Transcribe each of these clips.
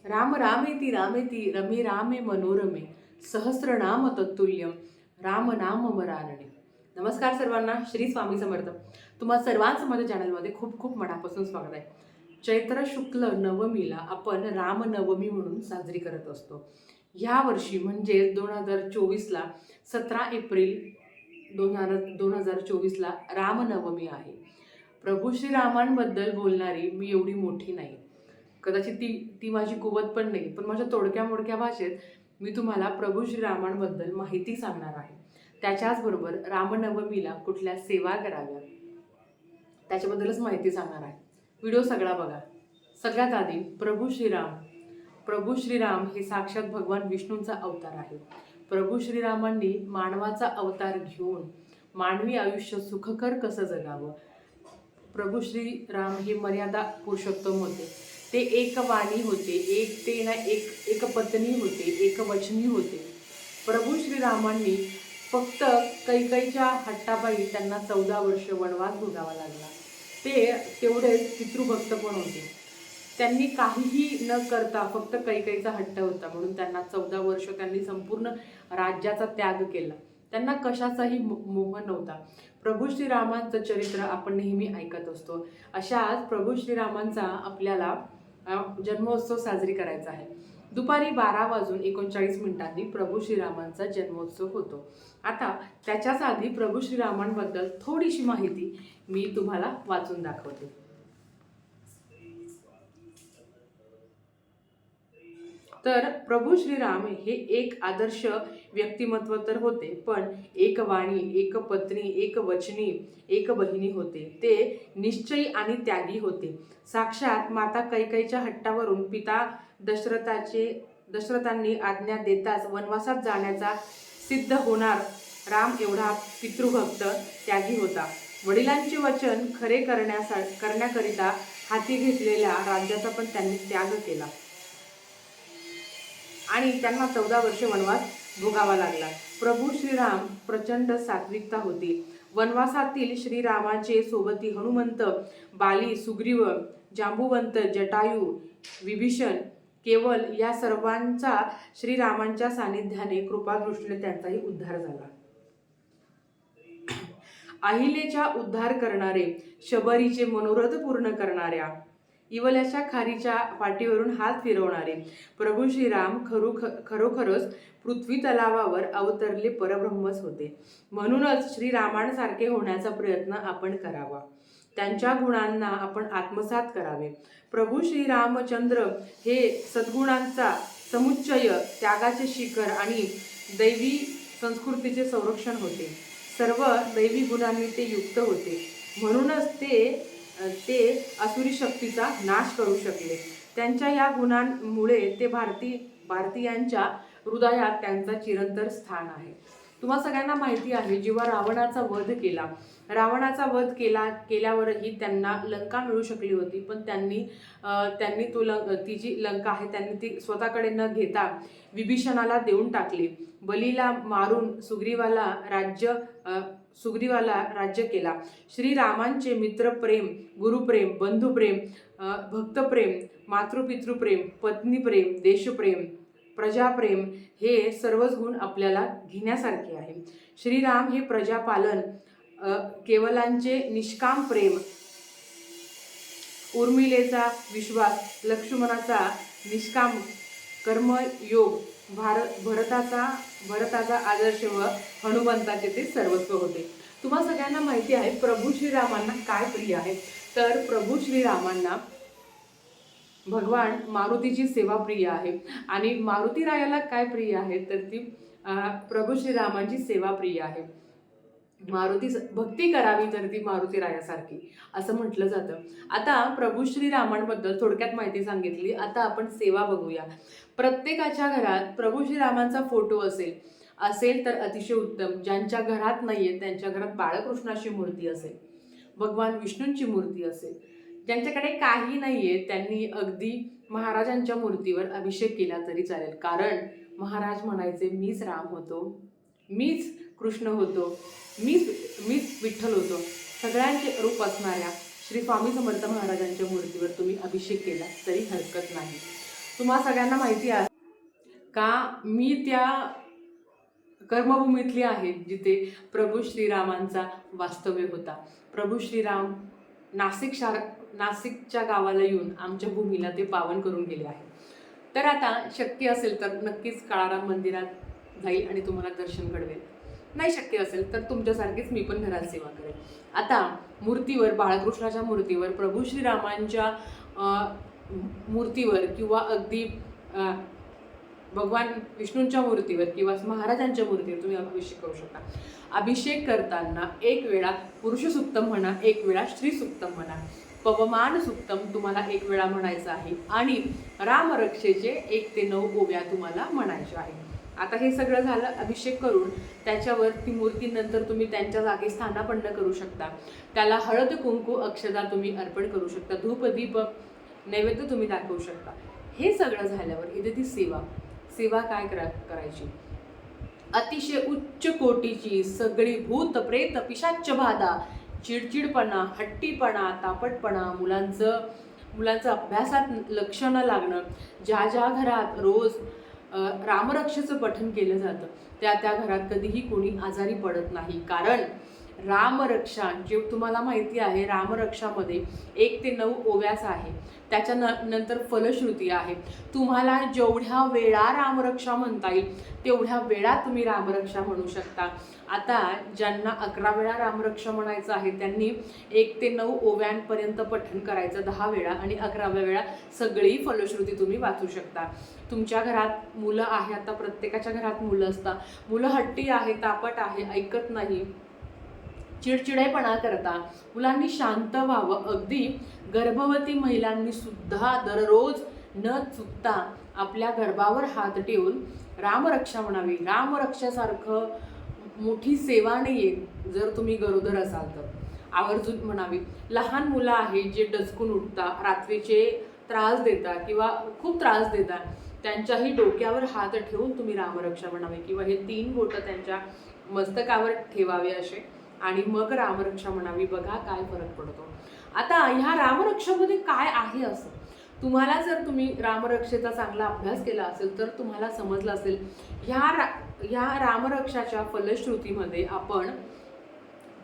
राम रामेति रामेति रमे रामे मनोरमे सहस्रनाम तत्तुल्यम राम नाम वरानने. नमस्कार सर्वांना, श्री स्वामी समर्थ. तुम्हा सर्वांचं माझ्या चॅनलमध्ये खूप खूप मनापासून स्वागत आहे. चैत्र शुक्ल नवमीला आपण रामनवमी म्हणून साजरी करत असतो. ह्या वर्षी म्हणजे 2024ला 17 एप्रिल 2024ला रामनवमी आहे. प्रभू श्रीरामांबद्दल बोलणारी मी एवढी मोठी नाही, कदाचित ती ती माझी कुवत पण नाही, पण माझ्या तोडक्या मोडक्या भाषेत मी तुम्हाला प्रभू श्रीरामांबद्दल माहिती सांगणार आहे. त्याच्याचबरोबर रामनवमीला कुठल्या सेवा कराव्या त्याच्याबद्दलच माहिती सांगणार आहे. व्हिडिओ सगळा बघा. सगळ्यात आधी प्रभू श्रीराम हे साक्षात भगवान विष्णूंचा अवतार आहे. प्रभू श्रीरामांनी मानवाचा अवतार घेऊन मानवी आयुष्य सुखकर कसं जगावं. प्रभू श्रीराम हे मर्यादा पुरुषोत्तम होते. ते एक वाणी होते, एक पत्नी होते, एक वचनी होते. प्रभू श्रीरामांनी फक्त कैकईच्या हट्टापायी त्यांना 14 वर्ष वनवास भोगावा लागला. ते तेवढेच पितृभक्त पण होते. त्यांनी काहीही न करता फक्त कैकईचा हट्ट होता म्हणून त्यांना 14 वर्ष त्यांनी संपूर्ण राज्याचा त्याग केला. त्यांना कशाचाही मोह नव्हता. प्रभू श्रीरामांचं चरित्र आपण नेहमी ऐकत असतो. अशाच प्रभू श्रीरामांचा आपल्याला जन्मोत्सव साजरी करायचा आहे. दुपारी 12:39 प्रभू श्रीरामांचा जन्मोत्सव होतो. आता त्याच्याच आधी प्रभू श्रीरामांबद्दल थोडीशी माहिती मी तुम्हाला वाचून दाखवते. तर प्रभू श्रीराम हे एक आदर्श व्यक्तिमत्व तर होते, पण एक वाणी, एक पत्नी, एक वचनी, एक बहिणी होते. ते निश्चयी आणि त्यागी होते. साक्षात माता कैकेयीच्या हट्टावरून पिता दशरथांनी आज्ञा देताच वनवासात जाण्याचा सिद्ध होणार राम एवढा पितृभक्त त्यागी होता. वडिलांचे वचन खरे करण्याकरिता हाती घेतलेल्या राज्याचा पण त्यांनी त्याग केला आणि त्यांना 14 वर्ष वनवास भोगावा लागला. प्रभू श्रीराम प्रचंड सात्विकता होती. वनवासातील श्रीरामाचे सोबती हनुमंत, बाली, सुग्रीव, जांबुवंत, जटायू, विभीषण, केवल या सर्वांचा श्रीरामांच्या सानिध्याने कृपादृष्टीने त्यांचाही उद्धार झाला. अहिलेचा उद्धार करणारे, शबरीचे मनोरथ पूर्ण करणाऱ्या, इवल्याच्या खारीच्या पाठीवरून हात फिरवणारे प्रभू श्रीराम खरोखरच पृथ्वी तलावावर अवतरले परब्रह्मच होते. म्हणूनच श्रीरामांसारखे होण्याचा प्रयत्न आपण करावा. त्यांच्या गुणांना आपण आत्मसात करावे. प्रभू श्रीरामचंद्र हे सद्गुणांचा समुच्चय, त्यागाचे शिखर आणि दैवी संस्कृतीचे संरक्षण होते. सर्व दैवी गुणांनी ते युक्त होते. म्हणूनच ते असुरी शक्तीचा नाश करू शकले. त्यांच्या या गुणांमुळे ते भारतीयांच्या हृदयात त्यांचा चिरंतन स्थान आहे. तुम्हा सगळ्यांना माहिती आहे, जेव्हा रावणाचा वध केल्यावरही त्यांना लंका मिळू शकली होती, पण त्यांनी ती जी लंका आहे त्यांनी ती स्वतःकडे न घेता विभीषणाला देऊन टाकली. बलीला मारून सुग्रीवाला राज्य केला. श्रीरामांचे मित्रप्रेम, गुरुप्रेम, बंधुप्रेम, भक्तप्रेम, मातृपितृप्रेम, पत्नीप्रेम, देशप्रेम, प्रजाप्रेम हे सर्वच गुण आपल्याला घेण्यासारखे आहे. श्रीराम हे प्रजापालन, केवलांचे निष्काम प्रेम, उर्मिलेचा विश्वास, लक्ष्मणाचा निष्काम कर्मयोग, भरताचा आदर्श व हनुमंताचे ते सर्वस्व होते. तुम्हा सगळ्यांना माहिती आहे प्रभू श्रीरामांना काय प्रिय आहे. तर प्रभू श्रीरामांना भगवान मारुतीची सेवा प्रिय आहे आणि मारुती रायाला काय प्रिय आहे तर ती प्रभू श्रीरामांची सेवा प्रिय आहे. मारुती भक्ती करावी तर ती मारुती रायासारखी असं म्हटलं जातं. आता प्रभू श्रीरामांबद्दल थोडक्यात माहिती सांगितली. आता आपण सेवा बघूया. प्रत्येकाच्या घरात प्रभू श्रीरामांचा फोटो असेल तर अतिशय उत्तम. ज्यांच्या घरात नाहीये त्यांच्या घरात बाळकृष्णाची मूर्ती असेल, भगवान विष्णूंची मूर्ती असेल. ज्यांच्याकडे काही नाहीये त्यांनी अगदी महाराजांच्या मूर्तीवर अभिषेक केला तरी चालेल. कारण महाराज म्हणायचे, मीच राम होतो, मीच कृष्ण होतो, मीच विठ्ठल होतो. सगळ्यांचे रूप असणाऱ्या श्री स्वामी समर्थ महाराजांच्या मूर्तीवर तुम्ही अभिषेक केला तरी हरकत नाही. तुम्हा सगळ्यांना माहिती आहे का मी त्या कर्मभूमीतली आहे जिथे प्रभू श्रीरामांचा वास्तव्य होता. प्रभू श्रीराम नाशिकच्या गावाला येऊन आमच्या भूमीला ते पावन करून गेले आहे. तर आता शक्य असेल तर नक्कीच काळाराम मंदिरात जाईल आणि तुम्हाला दर्शन घडवेल. नाही शक्य असेल तर तुमच्यासारखीच मी पण घरात सेवा करेल. आता मूर्तीवर, बाळकृष्णाच्या मूर्तीवर, प्रभू श्रीरामांच्या मूर्तीवर किंवा अगदी भगवान विष्णूंच्या मूर्तीवर किंवा महाराजांच्या मूर्तीवर तुम्ही अभिषेक करू शकता. अभिषेक करताना एक वेळा पुरुष सुक्तम म्हणा, एक वेळा स्त्री सुक्तम म्हणा, पवमान सुक्तम तुम्हाला एक वेळा म्हणायचं आहे आणि रामरक्षेचे 1 ते 9 ओव्या तुम्हाला म्हणायच्या आहे. आता हे सगळं झालं अभिषेक करून त्याच्यावर ती मूर्ती नंतर तुम्ही त्यांच्या जागी स्थानापन्न करू शकता. त्याला हळद कुंकू अक्षता तुम्ही अर्पण करू शकता. धूप दीप नैवेद्य तुम्ही दाखवू शकता. हे सगळं झाल्यावर इथे ती सेवा काय करायची, अतिशय उच्च कोटीची सगळी भूत प्रेत पिशाच बाधा, चिडचिडपणा, हट्टीपणा, तापटपणा, मुलांचं अभ्यासात लक्ष न लागणं, ज्या घरात रोज रामरक्षेचं पठण केलं जातं त्या घरात कधीही कोणी आजारी पडत नाही. कारण रामरक्षा जे तुम्हाला माहिती आहे, रामरक्षामध्ये 1 ते 9 ओव्याच आहे. त्याच्या नंतर फलश्रुती आहे. तुम्हाला जेवढ्या वेळा रामरक्षा म्हणता येईल तेवढ्या वेळा तुम्ही रामरक्षा म्हणू शकता. आता ज्यांना 11 वेळा रामरक्षा म्हणायचं आहे त्यांनी 1 ते 9 ओव्यांपर्यंत पठण करायचं 10 वेळा आणि 11व्या वेळा सगळी फलश्रुती तुम्ही वाचू शकता. तुमच्या घरात मुलं आहे, आता प्रत्येकाच्या घरात मुलं असतात. मुलं हट्टी आहे, तापट आहे, ऐकत नाही, चिडचिडेपणा करता. मुलांनी शांत व्हावं. अगदी गर्भवती महिलांनी सुद्धा दररोज न चुकता आपल्या गर्भावर हात ठेवून रामरक्षा म्हणावी. रामरक्षासारखं मोठी सेवा नाही आहे जर तुम्ही गरोदर असाल तर. आवर्जून म्हणावी. लहान मुलं आहेत जे डचकून उठता, रात्रीचे त्रास देतात किंवा खूप त्रास देतात, त्यांच्याही डोक्यावर हात ठेवून तुम्ही रामरक्षा म्हणावी किंवा हे 3 बोटं त्यांच्या मस्तकावर ठेवावे असे आणि मग रामरक्षा म्हणावी. बघा काय फरक पडतो. आता ह्या रामरक्षामध्ये काय आहे असं तुम्हाला जर तुम्ही रामरक्षेचा चांगला अभ्यास केला असेल तर तुम्हाला समजलं असेल. ह्या रामरक्षाच्या फलश्रुतीमध्ये आपण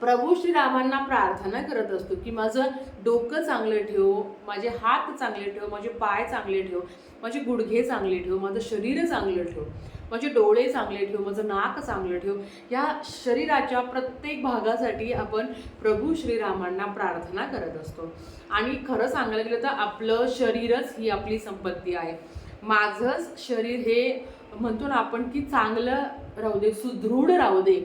प्रभू श्रीरामांना प्रार्थना करत असतो की माझं डोकं चांगलं ठेव, माझे हात चांगले ठेव, माझे पाय चांगले ठेव, माझे गुडघे चांगले ठेव, माझं शरीर चांगलं ठेव, माझे डोळे चांगले ठेव, माझं नाक चांगलं ठेव. या शरीराच्या प्रत्येक भागासाठी आपण प्रभू श्रीरामांना प्रार्थना करत असतो. आणि खरं सांगायला गेलं तर आपलं शरीरच ही आपली संपत्ती आहे. माझंच शरीर हे म्हणतो ना आपण की चांगलं राहू दे, सुदृढ राहू दे,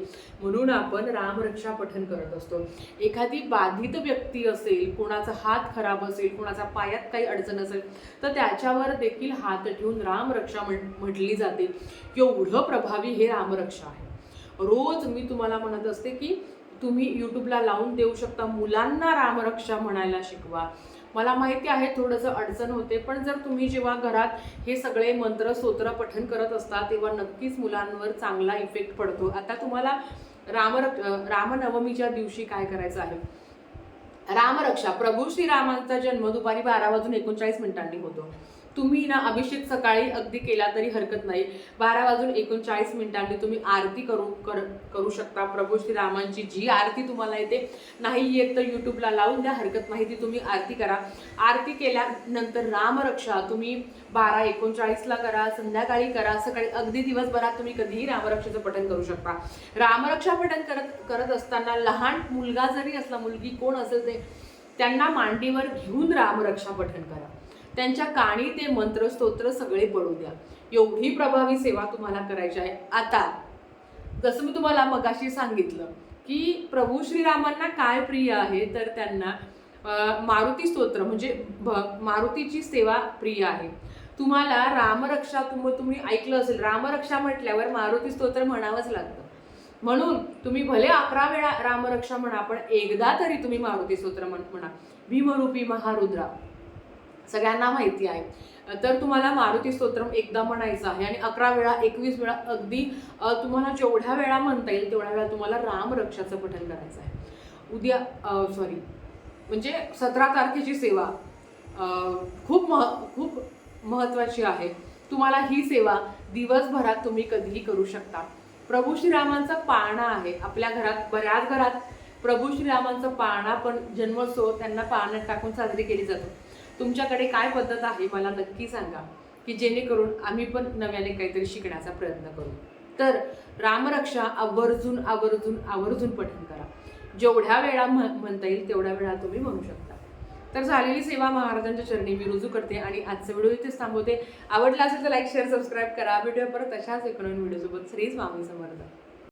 म्हणून आपण रामरक्षा पठण करत असतो. एखादी बाधित व्यक्ती असेल, कोणाचा हात खराब असेल, कोणाचा पायात काही अडचण असेल तर त्याच्यावर देखील हात ठेवून रामरक्षा म्हटली जाते. एवढं प्रभावी हे रामरक्षा आहे. रोज मी तुम्हाला म्हणत असते की तुम्ही यूट्यूबला लावून देऊ शकता. मुलांना रामरक्षा म्हणायला शिकवा. मला माहिती आहे थोडंसं अडचण होते, पण जर तुम्ही जेव्हा घरात हे सगळे मंत्र स्तोत्र पठण करत असता तेव्हा नक्कीच मुलांवर चांगला इफेक्ट पडतो. आता तुम्हाला रामनवमीच्या दिवशी काय करायचं आहे. रामरक्षा, प्रभू श्रीरामांचा जन्म दुपारी 12:39 होतो. तुम्ही ना अभिषेक सकाळी अगदी केला तरी हरकत नाही. 12:39 तुम्ही आरती करू शकता. प्रभू श्रीरामांची जी आरती तुम्हाला येते, नाही येत तर यूट्यूबला लावून द्या, हरकत नाही, ती तुम्ही आरती करा. आरती केल्यानंतर रामरक्षा तुम्ही 12:39 करा, संध्याकाळी करा, सकाळी, अगदी दिवसभरात तुम्ही कधीही रामरक्षेचं पठण करू शकता. रामरक्षा पठण करत असताना लहान मुलगा जरी असला, मुलगी कोण असेल ते, त्यांना मांडीवर घेऊन रामरक्षा पठण करा. त्यांच्या कानी ते मंत्र स्तोत्र सगळे पडू द्या. एवढी प्रभावी सेवा तुम्हाला करायची आहे. आता जसं मी तुम्हाला मगाशी सांगितलं की प्रभू श्रीरामांना काय प्रिय आहे, तर त्यांना मारुती स्तोत्र म्हणजे मारुतीची सेवा प्रिय आहे. तुम्हाला रामरक्षा तुम्ही ऐकलं असेल, रामरक्षा म्हटल्यावर मारुती स्तोत्र म्हणावंच लागतं. म्हणून तुम्ही भले 11 वेळा रामरक्षा म्हणा, पण एकदा तरी तुम्ही मारुती स्तोत्र म्हणा. भीमरूपी महारुद्रा सगळ्यांना माहिती आहे. तर तुम्हाला मारुती स्तोत्रम एकदा म्हणायचं आहे आणि 11 वेळा 21 वेळा अगदी तुम्हाला जेवढ्या वेळा म्हणता येईल तेवढ्या वेळा तुम्हाला रामरक्षाचं पठण करायचं आहे. उद्या म्हणजे 17 तारखेची सेवा खूप महत्त्वाची आहे. तुम्हाला ही सेवा दिवसभरात तुम्ही कधीही करू शकता. प्रभू श्रीरामांचा पाळणा आहे. आपल्या घरात बऱ्याच घरात प्रभू श्रीरामांचा पाळणा पण जन्मोत्सव त्यांना पाळण्यात टाकून साजरी केली जातो. तुमच्याकडे काय पद्धत आहे मला नक्की सांगा, की जेणेकरून आम्ही पण नव्याने काहीतरी शिकण्याचा प्रयत्न करू. तर रामरक्षा आवर्जून आवर्जून आवर्जून पठण करा. जेवढ्या वेळा म्हणता येईल तेवढ्या वेळा तुम्ही म्हणू शकता. तर झालेली सेवा महाराजांच्या चरणी मी रुजू करते आणि आजचा व्हिडिओ इथेच थांबवते. आवडला असेल तर लाईक शेअर सबस्क्राईब करा. भेटूया परत अशाच एक नवीन व्हिडिओसोबत. श्री स्वामी समर्थ.